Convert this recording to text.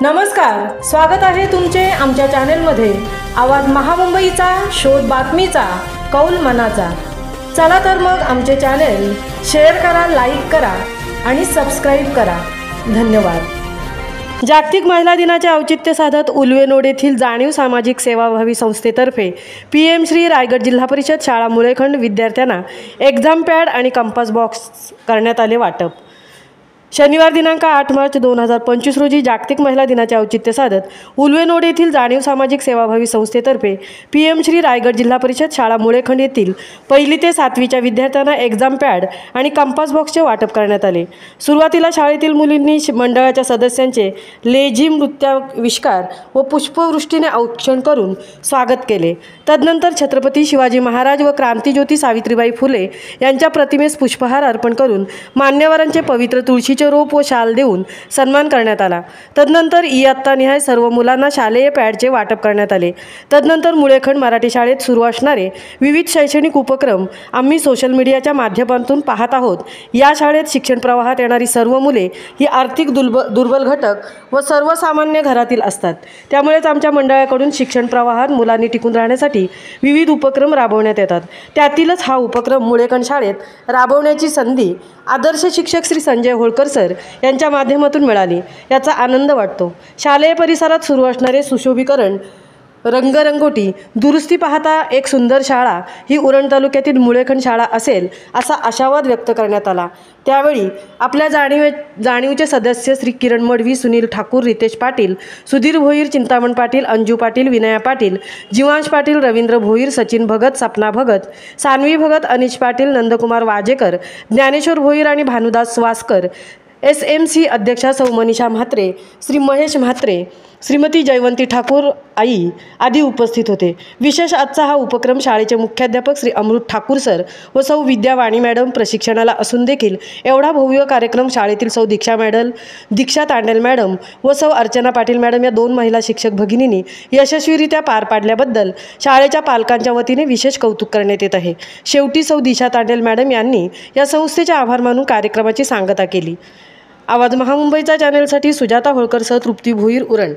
नमस्कार, स्वागत आहे तुमचे आमच्या चॅनेलमध्ये। आवाज महामुंबईचा, शोध बातमीचा, कौल मनाचा। चला तर मग आमचे चॅनेल शेअर करा, लाईक करा आणि सबस्क्राइब करा। धन्यवाद। जागतिक महिला दिनाचे औचित्य साधत उल्वेनोड येथील जाणीव सामाजिक सेवाभावी संस्थेतर्फे PM श्री रायगड जिल्हा परिषद शाळा मुळेखंड विद्यार्थ्यांना एक्झाम पॅड आणि कंपास बॉक्स करण्यात आले वाटप। शनिवार दिनांक 8 मार्च 2025 रोजी जागतिक महिला दिनाचे औचित्य साधत उल्वेनोड येथील जाणीव सामाजिक सेवाभावी संस्थेतर्फे PM श्री रायगड जिल्हा परिषद शाळा मुळेखंड येथील 1ली ते 7वीच्या विद्यार्थ्यांना एक्झाम पॅड आणि कंपास बॉक्सचे वाटप करण्यात आले। सुरुवातीला शाळेतील मुलींनी मंडळाच्या सदस्यांचे लेझिम नृत्याविष्कार व पुष्पवृष्टीने औक्षण करून स्वागत केले। तदनंतर छत्रपती शिवाजी महाराज व क्रांतिज्योती सावित्रीबाई फुले यांच्या प्रतिमेस पुष्पहार अर्पण करून मान्यवरांचे पवित्र तुळशी रोप व शाल देऊन सन्मान करण्यात आला। तदनंतर इयत्तानिहाय सर्व मुलांना शालेय पॅडचे वाटप करण्यात आले। तदनंतर मुळेखंड मराठी शाळेत सुरू असणारे विविध शैक्षणिक उपक्रम आम्ही सोशल मीडियाच्या माध्यमातून पाहत आहोत। या शाळेत शिक्षण प्रवाहात येणारी सर्व मुले ही आर्थिक दुर्बल घटक व सर्वसामान्य घरातील असतात। त्यामुळेच आमच्या मंडळाकडून शिक्षण प्रवाहात मुलांनी टिकून राहण्यासाठी विविध उपक्रम राबवण्यात येतात। त्यातीलच हा उपक्रम मुळेखंड शाळेत राबवण्याची संधी आदर्श शिक्षक श्री संजय होळकर सर यांच्या माध्यमातून मिळाली, याचा आनंद वाटतो। शालेय परिसरात सुरू असणारे सुशोभीकरण, रंगरंगोटी, दुरुस्ती पाहता एक सुंदर शाळा ही उरण तालुक्यातील मुळेखंड शाळा असेल असा आशावाद व्यक्त करण्यात आला। त्यावेळी आपल्या जाणीवचे सदस्य श्री किरण मडवी, सुनील ठाकूर, रितेश पाटील, सुधीर भोईर, चिंतामण पाटील, अंजू पाटील, विनया पाटील, जीवांश पाटील, रवींद्र भोईर, सचिन भगत, सपना भगत, सान्वी भगत, अनिश पाटील, नंदकुमार वाजेकर, ज्ञानेश्वर भोईर आणि भानुदास वासकर, SMC अध्यक्षा सौ मनीषा म्हात्रे, श्री महेश म्हात्रे, श्रीमती जयवंती ठाकूर आई आदी उपस्थित होते। विशेष आजचा हा उपक्रम शाळेचे मुख्याध्यापक श्री अमृत ठाकूर सर व सौ विद्यावाणी मॅडम प्रशिक्षणाला असून देखील एवढा भव्य कार्यक्रम शाळेतील सौ दीक्षा तांडेल मॅडम व सौ अर्चना पाटील मॅडम या 2 महिला शिक्षक भगिनींनी यशस्वीरित्या पार पाडल्याबद्दल शाळेच्या पालकांच्या वतीने विशेष कौतुक करण्यात येत आहे। शेवटी सौ दिशा तांडेल मॅडम यांनी या संस्थेचे आभार मानून कार्यक्रमाची सांगता केली। आवाज महामुंबईचा चॅनेलसाठी सुजाता होळकर सह तृप्ती भोईर, उरण।